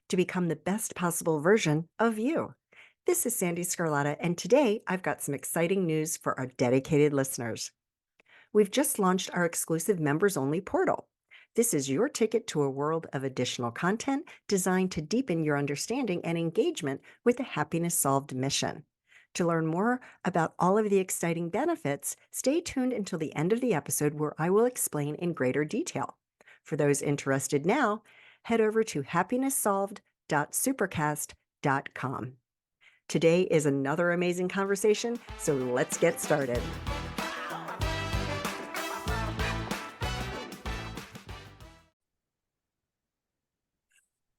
to become the best possible version of you. This is Sandee Sgarlata, and today I've got some exciting news for our dedicated listeners. We've just launched our exclusive members only portal. This is your ticket to a world of additional content designed to deepen your understanding and engagement with the Happiness Solved mission. To learn more about all of the exciting benefits, stay tuned until the end of the episode where I will explain in greater detail. For those interested now, head over to happinesssolved.supercast.com. Today is another amazing conversation, so let's get started.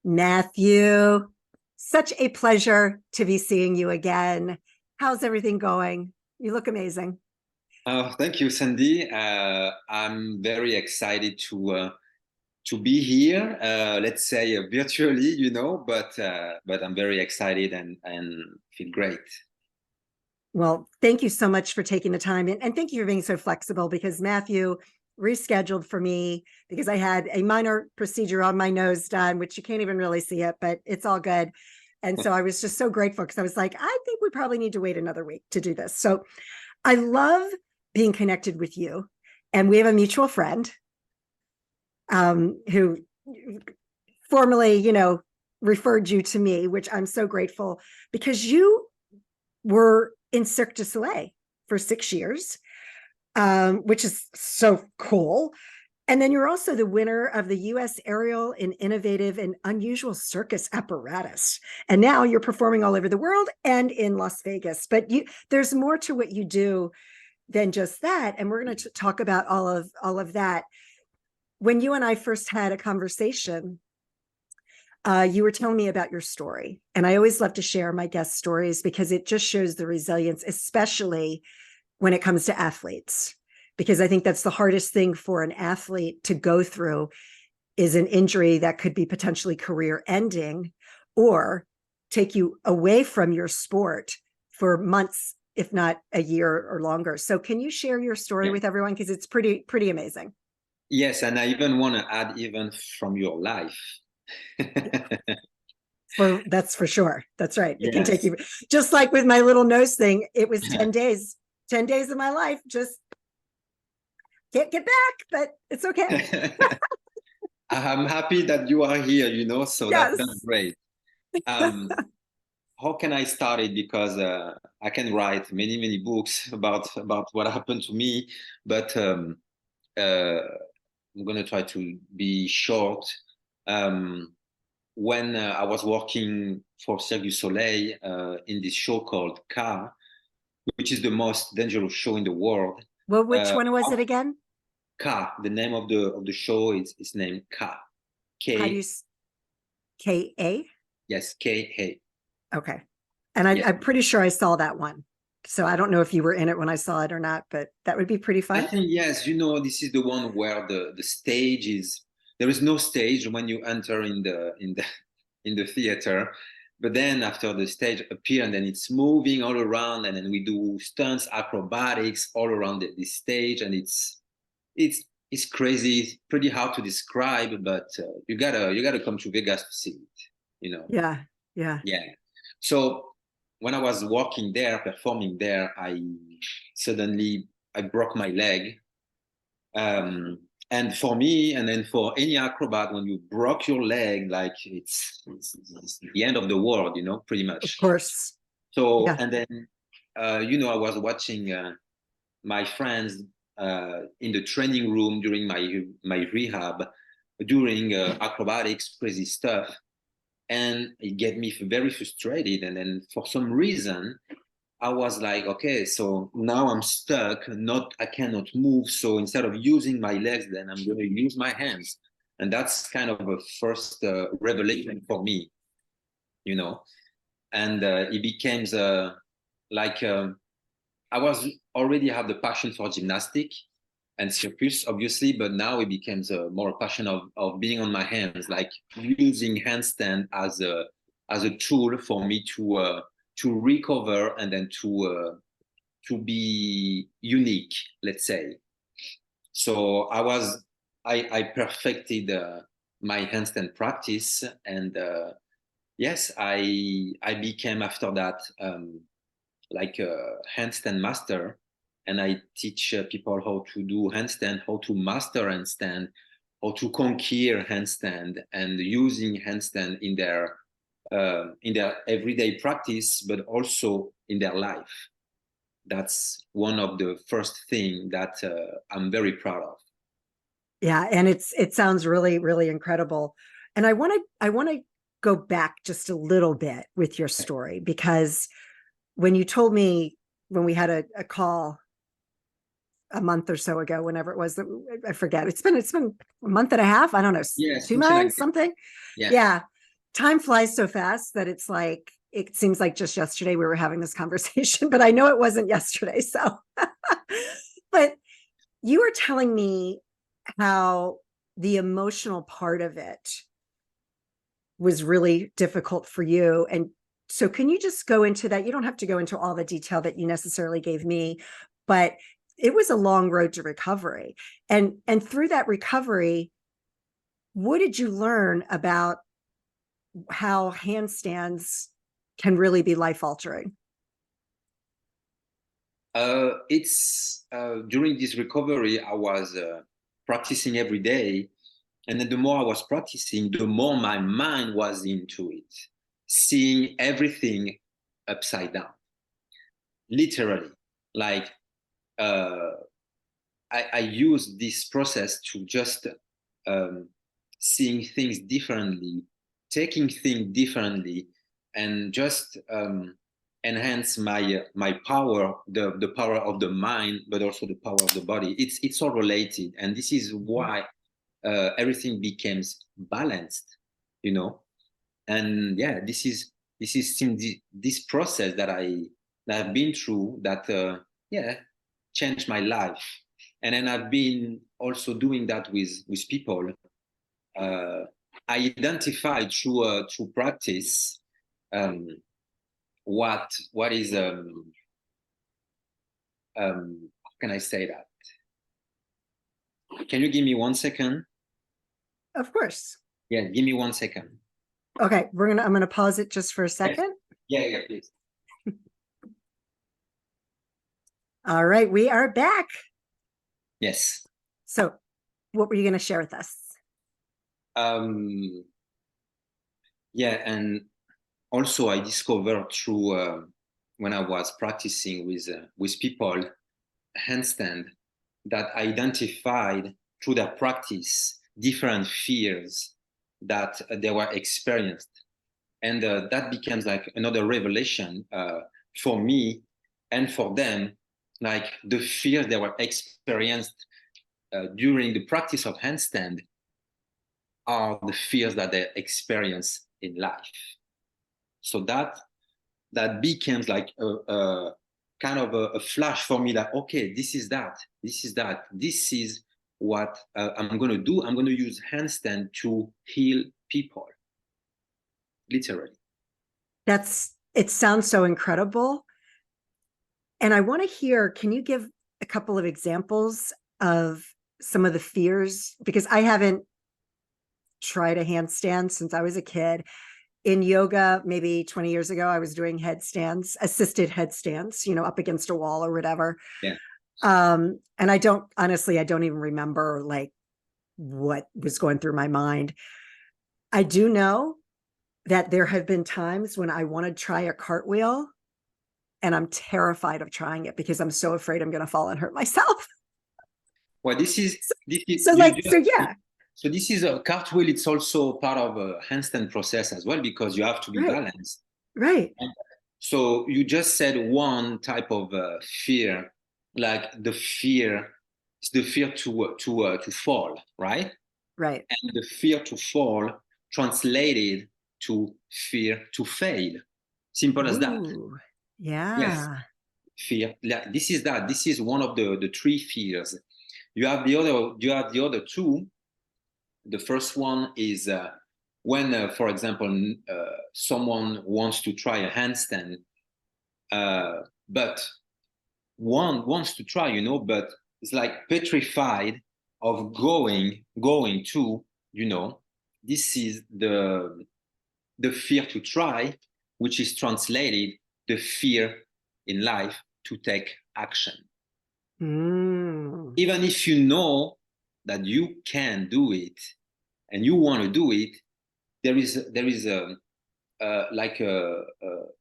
Mathieu, such a pleasure to be seeing you again. How's everything going? You look amazing. Thank you, Sandee. I'm very excited to be here. Let's say virtually, but I'm very excited and feel great. Well, thank you so much for taking the time, and thank you for being so flexible, because Mathieu rescheduled for me because I had a minor procedure on my nose done, which you can't even really see it, but it's all good. And so I was just so grateful because I was like, I think we probably need to wait another week to do this. So I love being connected with you. And we have a mutual friend who formally, referred you to me, which I'm so grateful, because you were in Cirque Du Soleil for 6 years, which is so cool. And then you're also the winner of the U.S. Aerial and Innovative and Unusual Circus Apparatus. And now you're performing all over the world and in Las Vegas. But there's more to what you do than just that. And we're going to talk about all of that. When you and I first had a conversation, you were telling me about your story. And I always love to share my guest stories because it just shows the resilience, especially when it comes to athletes. Because I think that's the hardest thing for an athlete to go through, is an injury that could be potentially career ending or take you away from your sport for months, if not a year or longer. So can you share your story with everyone? Because it's pretty amazing. Yes, and I even want to add, even from your life. That's for sure. That's right. It can take Yes. you, just like with my little nose thing, it was 10 days of my life. Just can't get back, but it's okay. I'm happy that you are here, so Yes. that's great. How can I start it? Because I can write many books about what happened to me, but I'm going to try to be short. When I was working for Cirque Du Soleil in this show called Car, which is the most dangerous show in the world. Well, which one was it again? Car. The name of the show is named Car. How do you K-A? Yes, K-A. Okay. And I'm pretty sure I saw that one. So I don't know if you were in it when I saw it or not, but that would be pretty fun. I think, yes, this is the one where the stage is, there is no stage when you enter in the theater, but then after the stage appear, and then it's moving all around, and then we do stunts, acrobatics all around the stage, and it's crazy. It's pretty hard to describe, but you gotta come to Vegas to see it. Yeah. So when I was working there, performing there, I broke my leg. And for me, and then for any acrobat, when you broke your leg, like it's the end of the world, pretty much. Of course. So, yeah. And then, I was watching my friends in the training room during my rehab, doing acrobatics, crazy stuff. And it get me very frustrated. And then for some reason, I was like, okay, so now I'm stuck. I cannot move. So instead of using my legs, then I'm going to use my hands. And that's kind of a first revelation for me, And it became I was already have the passion for gymnastics and circus, obviously, but now it becomes more passion of being on my hands, like using handstand as a tool for me to recover and then to be unique, let's say. So I perfected my handstand practice, and yes, I became after that like a handstand master, and I teach people how to do handstand, how to master handstand, how to conquer handstand, and using handstand in their everyday practice, but also in their life. That's one of the first thing that I'm very proud of. Yeah, and it sounds really, really incredible. And I want to go back just a little bit with your story, because when you told me, when we had a call a month or so ago, whenever it was, that I forget, it's been a month and a half, I don't know, Yeah, two something like months, that. something. Yeah. Yeah. Time flies so fast that it's like, it seems like just yesterday we were having this conversation, but I know it wasn't yesterday. So, but you were telling me how the emotional part of it was really difficult for you. And so, can you just go into that? You don't have to go into all the detail that you necessarily gave me, but it was a long road to recovery. And through that recovery, what did you learn about how handstands can really be life altering? It's during this recovery, I was practicing every day. And then the more I was practicing, the more my mind was into it, seeing everything upside down, literally. Like uh, I use this process to just um, seeing things differently, taking things differently, and just enhance my power, the power of the mind, but also the power of the body. It's all related, and this is why everything becomes balanced, you know. And yeah, this is since this process that I've been through that yeah, changed my life. And then I've been also doing that with people. uh, I identified through practice um, what is how can I say that? Can you give me 1 second? Of course. Yeah, give me 1 second. Okay, I'm gonna pause it just for a Yes. second. Yeah, yeah, please. All right, we are back. Yes. So, what were you going to share with us? Um, yeah, and also I discovered through when I was practicing with people handstand, that I identified through their practice different fears that they were experienced, and that becomes like another revelation for me and for them, like the fears they were experienced during the practice of handstand are the fears that they experience in life. So that becomes like a kind of a flash for me, that okay, this is what I'm going to do. I'm going to use handstand to heal people, literally. It sounds so incredible. And I want to hear, can you give a couple of examples of some of the fears? Because I haven't tried a handstand since I was a kid. In yoga, maybe 20 years ago, I was doing headstands, assisted headstands, up against a wall or whatever. Yeah. And I don't even remember like what was going through my mind. I do know that there have been times when I want to try a cartwheel and I'm terrified of trying it because I'm so afraid I'm going to fall and hurt myself. Well, this is So you like, just so yeah, so this is a cartwheel. It's also part of a handstand process as well, because you have to be right, balanced. right, And so you just said one type of fear, like the fear to fall, right? right. And the fear to fall translated to fear to fail. Simple as that. Ooh, Yes, yeah. fear. This is that. This is one of the three fears. You have the other two. The first one is when, for example, someone wants to try a handstand, but one wants to try, but it's like petrified of going to, this is the fear to try, which is translated the fear in life to take action. Even if you know that you can do it and you want to do it, there is a like a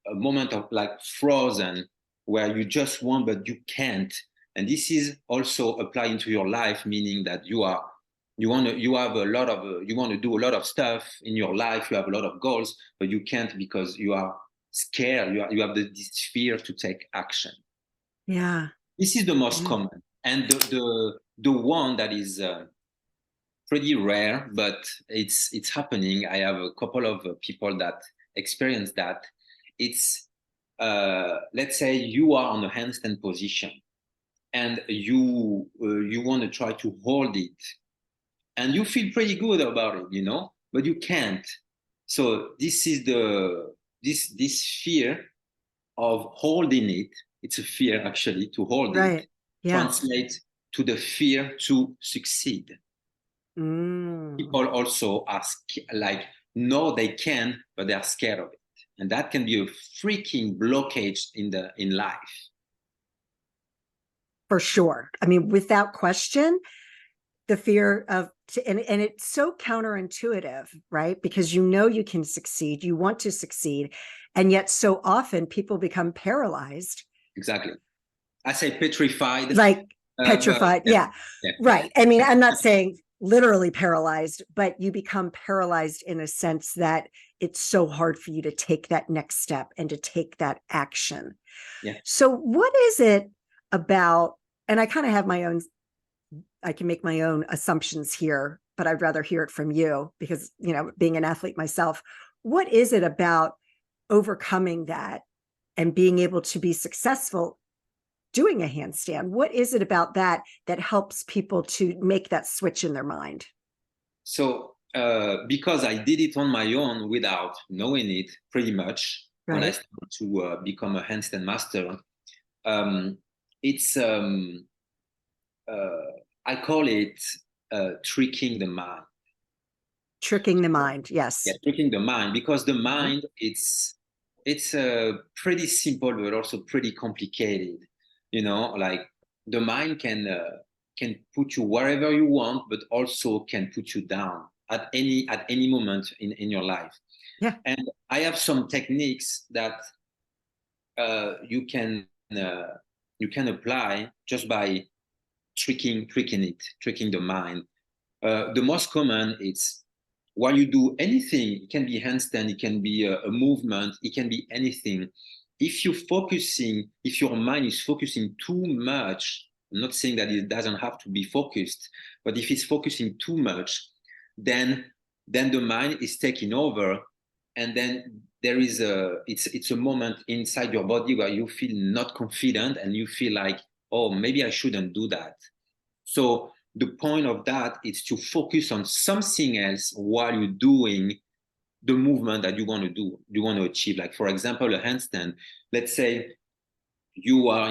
moment of like frozen where you just want but you can't. And this is also applying to your life, meaning that you want to do a lot of stuff in your life, you have a lot of goals, but you can't because you are scared, you have this fear to take action. Yeah. This is the most common, and the one that is pretty rare, but it's happening. I have a couple of people that experience that. It's let's say you are on a handstand position and you want to try to hold it, and you feel pretty good about it, you know, but you can't. So this is this fear of holding it. It's a fear actually to hold it. Yeah. Translate to the fear to succeed. People also ask, like, know they can, but they are scared of it, and that can be a freaking blockage in life. For sure. I mean, without question, the fear of, and it's so counterintuitive, right? Because you know you can succeed, you want to succeed, and yet so often people become paralyzed. Exactly. I say petrified. Like petrified. Yeah. Right. I mean, I'm not saying literally paralyzed, but you become paralyzed in a sense that it's so hard for you to take that next step and to take that action. Yeah. So what is it about, and I kind of have my own, I can make my own assumptions here, but I'd rather hear it from you because, you know, being an athlete myself, what is it about overcoming that and being able to be successful doing a handstand? What is it about that that helps people to make that switch in their mind? So because I did it on my own without knowing it pretty much, when I started to become a handstand master, it's I call it tricking the mind. Tricking the mind, yes. Yeah, tricking the mind, because the mind, it's pretty simple but also pretty complicated. You know, like the mind can put you wherever you want, but also can put you down at any moment in your life. Yeah. And I have some techniques that you can apply just by tricking the mind. The most common is while you do anything. It can be handstand, it can be a movement, it can be anything. If your mind is focusing too much, I'm not saying that it doesn't have to be focused, but if it's focusing too much, then the mind is taking over, and then there is it's a moment inside your body where you feel not confident and you feel like, oh, maybe I shouldn't do that. So the point of that is to focus on something else while you're doing the movement that you want to do, you want to achieve. Like, for example, a handstand. Let's say you are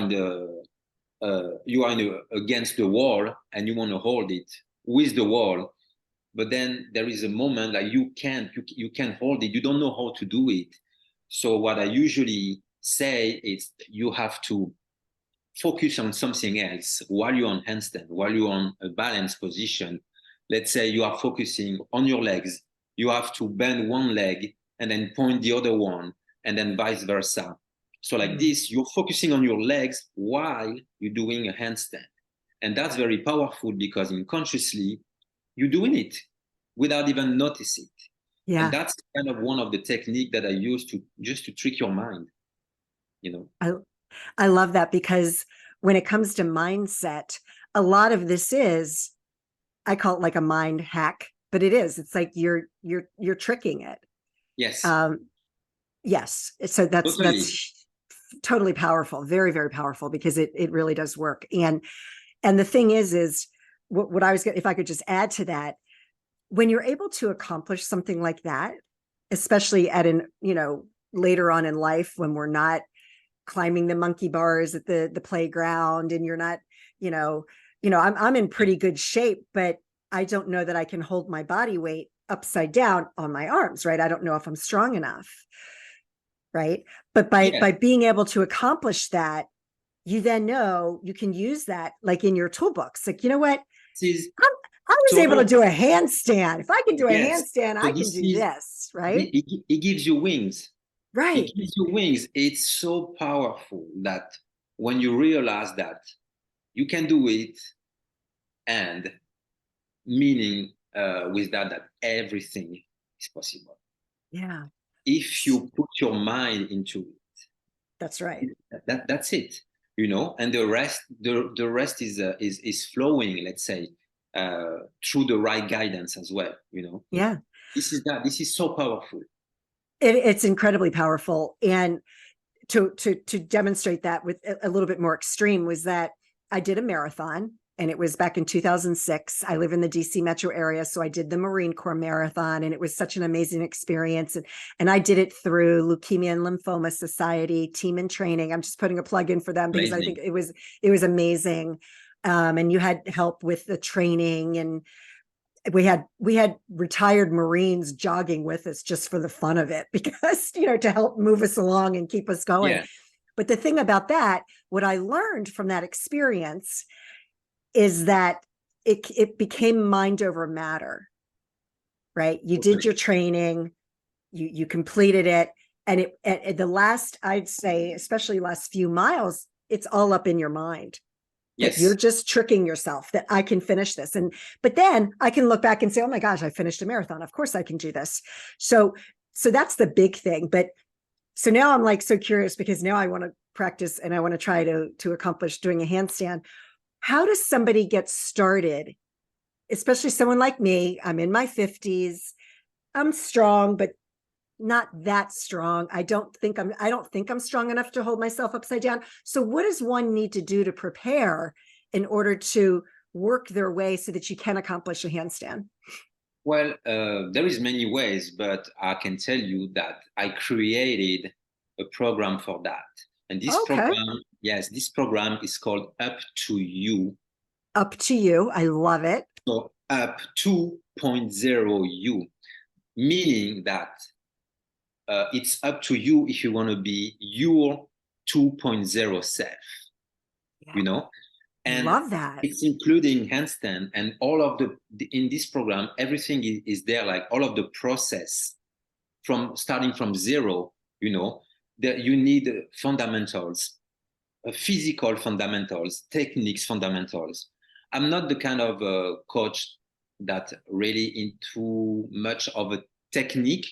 against the wall and you want to hold it with the wall, but then there is a moment that you can't hold it. You don't know how to do it. So what I usually say is you have to focus on something else while you're on handstand, while you're on a balanced position. Let's say you are focusing on your legs. You have to bend one leg and then point the other one, and then vice versa. So like this, you're focusing on your legs while you're doing a handstand. And that's very powerful because unconsciously you're doing it without even noticing it. Yeah. And that's kind of one of the techniques that I use to just to trick your mind, you know. I love that, because when it comes to mindset, a lot of this is, I call it like a mind hack, but it is, it's like you're tricking it. Yes. Yes. So that's totally powerful. Very, very powerful, because it really does work. And the thing is what I was if I could just add to that, when you're able to accomplish something like that, especially at later on in life, when we're not climbing the monkey bars at the playground, and you're not, I'm in pretty good shape, but I don't know that I can hold my body weight upside down on my arms, right? I don't know if I'm strong enough, right? But by being able to accomplish that, you then know you can use that like in your toolbox. Like, you know what? I was able to do a handstand. If I can do a handstand, so I can do this, right? It gives you wings. Right. It gives you wings. It's so powerful that when you realize that you can do it, and meaning with that everything is possible. Yeah. If you put your mind into it, that's right. That's it, and the rest is flowing, let's say, through the right guidance as well. Yeah. This is so powerful. It's incredibly powerful. And to demonstrate that with a little bit more extreme was that I did a marathon, and it was back in 2006. I live in the DC metro area, so I did the Marine Corps Marathon, and it was such an amazing experience. And I did it through Leukemia and Lymphoma Society Team in Training. I'm just putting a plug in for them because I think it was amazing. And you had help with the training, and we had retired Marines jogging with us just for the fun of it, because to help move us along and keep us going. Yeah. But the thing about that, what I learned from that experience is that it became mind over matter, right? You did your training, you completed it, and at the last, I'd say, especially last few miles, it's all up in your mind. That you're just tricking yourself that I can finish this. But then I can look back and say, oh my gosh, I finished a marathon. Of course I can do this. So that's the big thing. But so now I'm like so curious, because now I want to practice and I want to try to accomplish doing a handstand. How does somebody get started? Especially someone like me, I'm in my 50s. I'm strong, but not that strong. I don't think I'm strong enough to hold myself upside down. So what does one need to do to prepare in order to work their way so that you can accomplish a handstand? Well, there is many ways, but I can tell you that I created a program for that. And this program is called Up to You. Up to You. I love it. So Up 2.0 You, meaning that it's up to you if you want to be your 2.0 self, and love that. it's including handstand and all of in this program, everything is there, like all of the process from starting from zero, that you need fundamentals, physical fundamentals, techniques fundamentals. I'm not the kind of coach that really into much of a technique,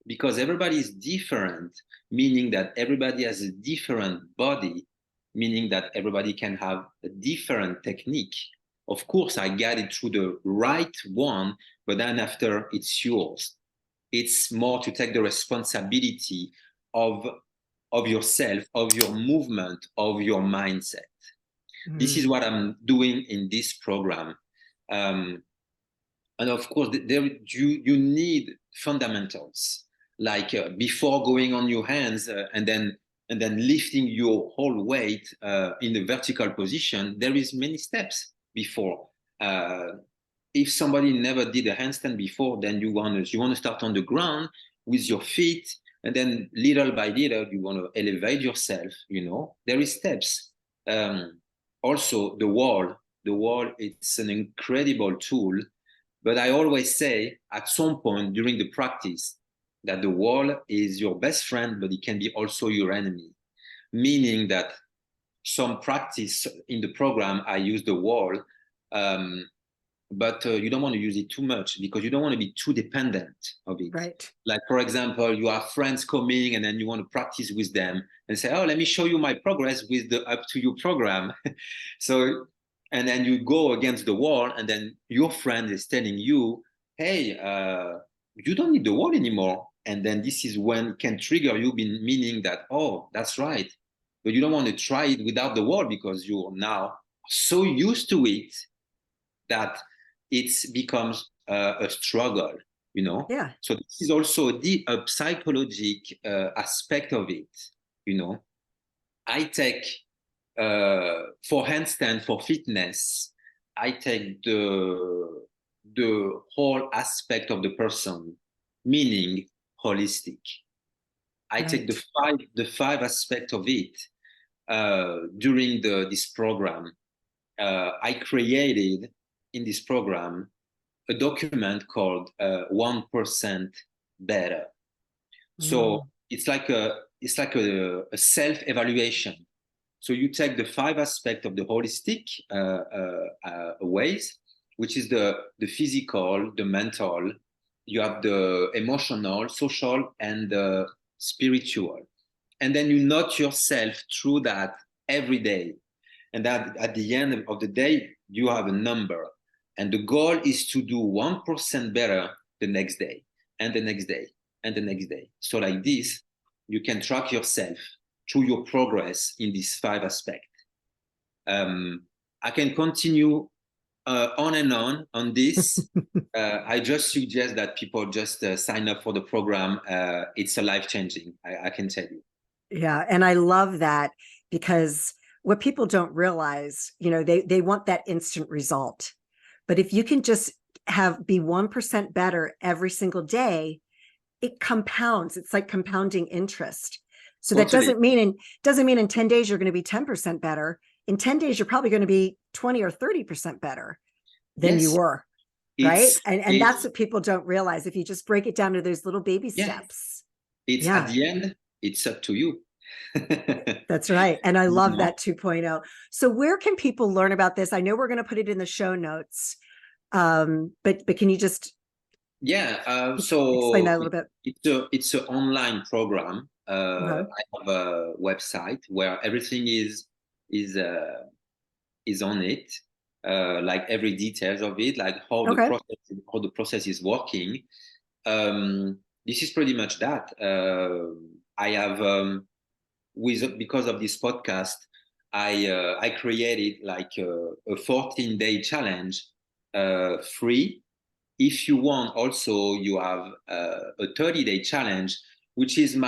because everybody is different, meaning that everybody has a different body, meaning that everybody can have a different technique. Of course, I got it through the right one, but then after it's yours. It's more to take the responsibility of yourself, of your movement, of your mindset. This is what I'm doing in this program. And of course, you need fundamentals, like before going on your hands and then lifting your whole weight in a vertical position. There is many steps before. If somebody never did a handstand before, then you want to start on the ground with your feet, and then little by little you want to elevate yourself. There is steps. Also, the wall, it's an incredible tool. But I always say at some point during the practice that the wall is your best friend, but it can be also your enemy. Meaning that some practice in the program, I use the wall, but you don't want to use it too much, because you don't want to be too dependent of it. Right. Like, for example, you have friends coming and then you want to practice with them and say, oh, let me show you my progress with the Up to You program. So, and then you go against the wall, and then your friend is telling you, hey, you don't need the wall anymore. And then this is when it can trigger you, meaning that, oh, that's right. But you don't want to try it without the wall, because you're now so used to it that it becomes a struggle, Yeah. So this is also a psychological aspect of it, I take, for handstand, for fitness, I take the the whole aspect of the person, meaning holistic. I take the five aspects of it during this program. I created in this program a document called 1% Better. So it's like a self-evaluation. So you take the five aspects of the holistic ways, which is the physical, the mental, you have the emotional, social, and the spiritual. And then you note yourself through that every day. And that at the end of the day, you have a number. And the goal is to do 1% better the next day, and the next day, and the next day. So like this, you can track yourself through your progress in these five aspects. I can continue on and on this. I just suggest that people just sign up for the program. It's a life-changing, I can tell you. Yeah. And I love that, because what people don't realize, they want that instant result. But if you can just be 1% better every single day, it compounds. It's like compounding interest. So that doesn't mean in 10 days you're going to be 10% better. In 10 days, you're probably going to be 20 or 30% better than you were. Right. And that's what people don't realize. If you just break it down to those little baby steps. At the end, it's up to you. That's right. And I love that 2.0. So where can people learn about this? I know we're going to put it in the show notes. But can you just so explain that a little bit? It's an online program. I have a website where everything is on it, like every details of it, like how the process is working. This is pretty much that. I have because of this podcast, I created like a 14-day challenge, free. If you want, also you have a 30-day challenge, which is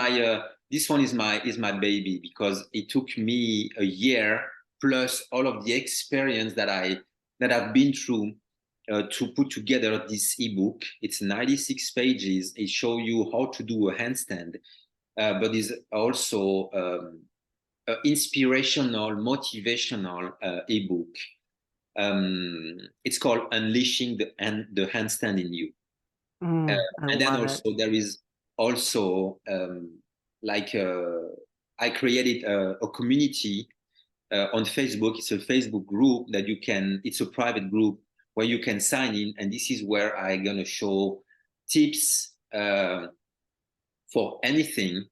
this one is my baby, because it took me a year plus all of the experience that I've been through to put together this ebook. It's 96 pages. It shows you how to do a handstand, but it's also inspirational, motivational ebook. It's called Unleashing the Handstand in You. And then also there is also I created a community on Facebook. It's a Facebook group that it's a private group where you can sign in, and this is where I'm gonna show tips for anything,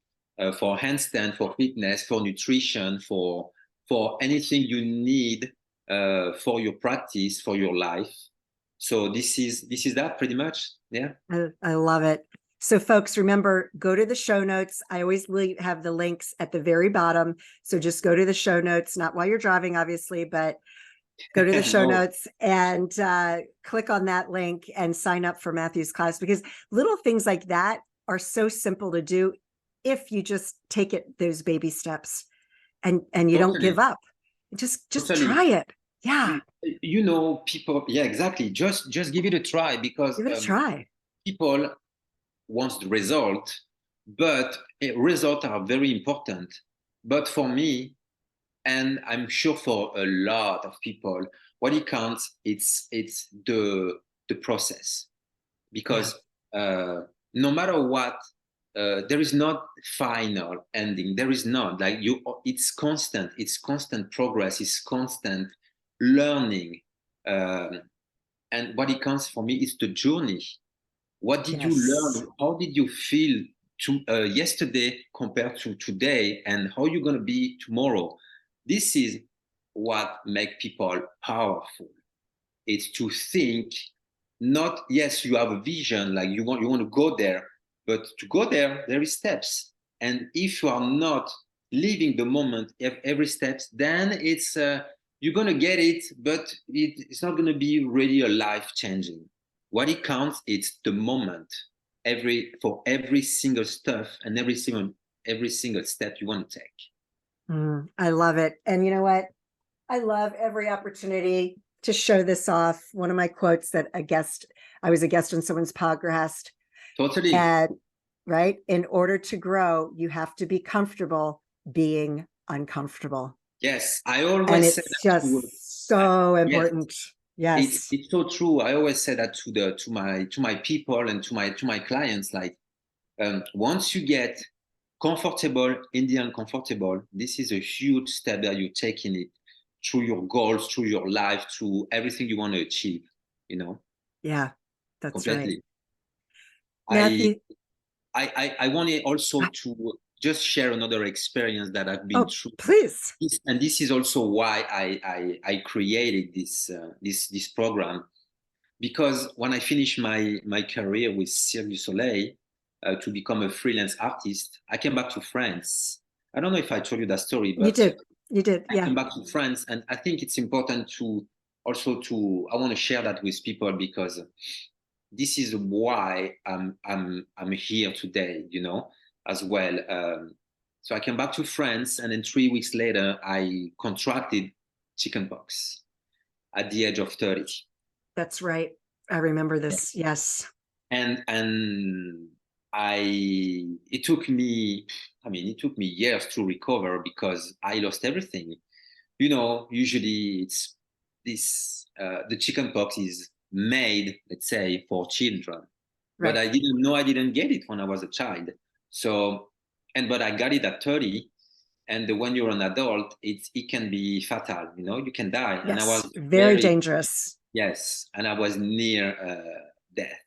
for handstand, for fitness, for nutrition, for anything you need for your practice, for your life. So this is that pretty much. Yeah. I love it. So folks, remember, go to the show notes. I always have the links at the very bottom. So just go to the show notes, not while you're driving, obviously, but go to the show notes and click on that link and sign up for Mathieu's class, because little things like that are so simple to do if you just take those baby steps and you don't give up. Just try it. Yeah. People, exactly. Just give it a try, because give it a try. People want the result, but results are very important. But for me, and I'm sure for a lot of people, what it counts, it's the process, because no matter what, there is not final ending. There is not it's constant progress, it's constant learning. And what it counts for me is the journey. What did you learn? How did you feel yesterday compared to today, and how you're going to be tomorrow? This is what makes people powerful. It's to think, not, yes, you have a vision, like you want to go there, but to go there, there is steps. And if you are not living the moment, every steps, then it's you're going to get it, but it's not going to be really a life-changing. What it counts, it's the moment, for every single stuff and every single step you want to take. I love it. And you know what? I love every opportunity to show this off. One of my quotes that a guest I was a guest on someone's podcast. Totally. And right, in order to grow, you have to be comfortable being uncomfortable. Yes, I And always say it's that to just so yes, important. Yes. it's so true. I always say that to my people and to my clients. Like once you get comfortable in the uncomfortable, this is a huge step that you take in it through your goals, through your life, through everything you want to achieve. You know, Yeah, that's right. completely. I Matthew. I wanted also to just share another experience that I've been Oh, through. please. And this is also why I created this program, because when I finished my career with Cirque Du Soleil to become a freelance artist, I came back to France. I don't know if I told you that story, You but did. You did. I Yeah. came back to France, and I think it's important to also to I want to share that with people, because this is why I'm here today, you know, as well. So I came back to France, and then 3 weeks later, I contracted chickenpox at the age of 30. That's right. I remember this. Yes. And I it took me, I mean, it took me years to recover because I lost everything. You know, usually it's this the chickenpox is made, let's say, for children, but Right. I didn't know, I didn't get it when I was a child. So, but I got it at 30, and when you're an adult, it can be fatal. You know, you can die, and I was Yes. Very very, dangerous. yes, and I was near death.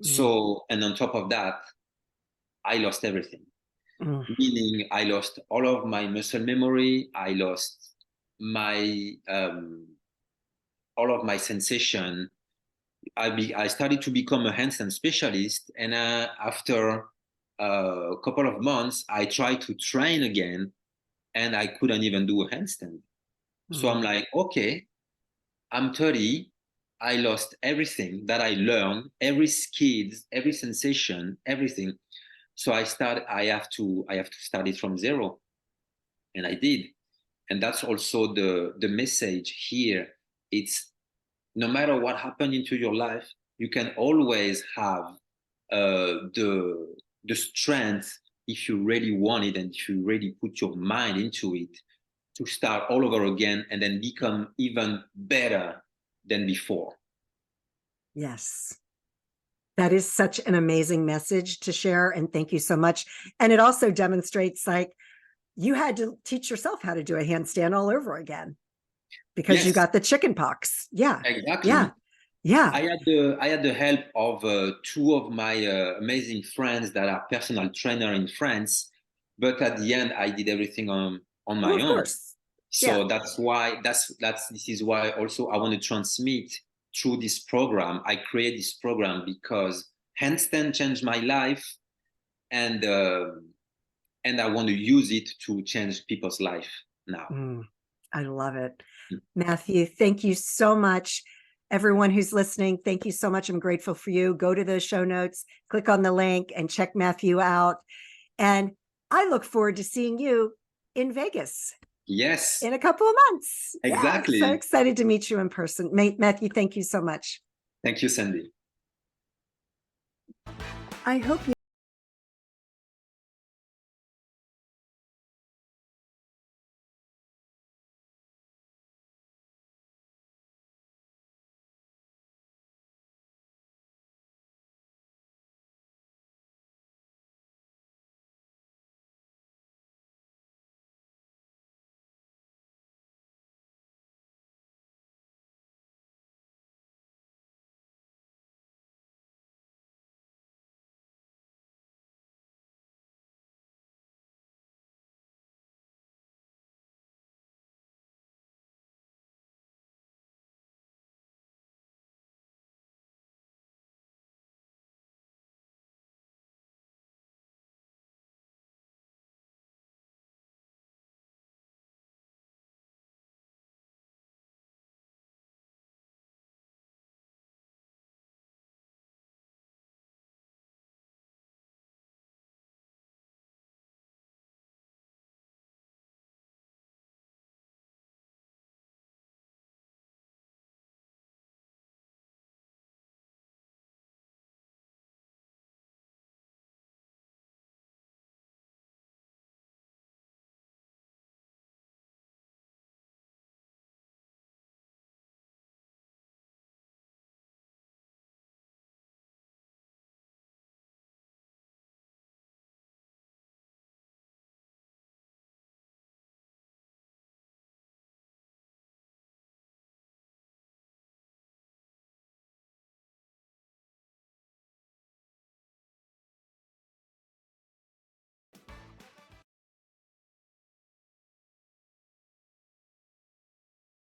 Mm. So, and on top of that, I lost everything. Mm. Meaning, I lost all of my muscle memory. I lost my all of my sensation. I started to become a handstand specialist, and after a couple of months, I tried to train again, and I couldn't even do a handstand. So I'm Mm. like, okay, I'm 30. I lost everything that I learned, every skills, every sensation, everything. So I have to start it from zero, and I did. And that's also the message here. It's no matter what happened into your life, you can always have the strength, if you really want it and if you really put your mind into it, to start all over again and then become even better than before. Yes. That is such an amazing message to share. And thank you so much. And it also demonstrates like you had to teach yourself how to do a handstand all over again because you Yes, got the chicken pox. Yeah. Yeah. exactly. Yeah. I had the help of two of my amazing friends that are personal trainer in France, but at the end I did everything on Well, my of own. course. Yeah. So that's why that's this is why also I want to transmit through this program. I create this program because handstand changed my life, and and I want to use it to change people's life now. Mm, I love it. Mathieu, thank you so much. Everyone who's listening, thank you so much. I'm grateful for you. Go to the show notes, click on the link, and check Mathieu out. And I look forward to seeing you in Vegas Yes, in a couple of months. Yeah, I'm so exactly. excited to meet you in person. Mathieu, thank you so much. Thank you, Sandee. I hope you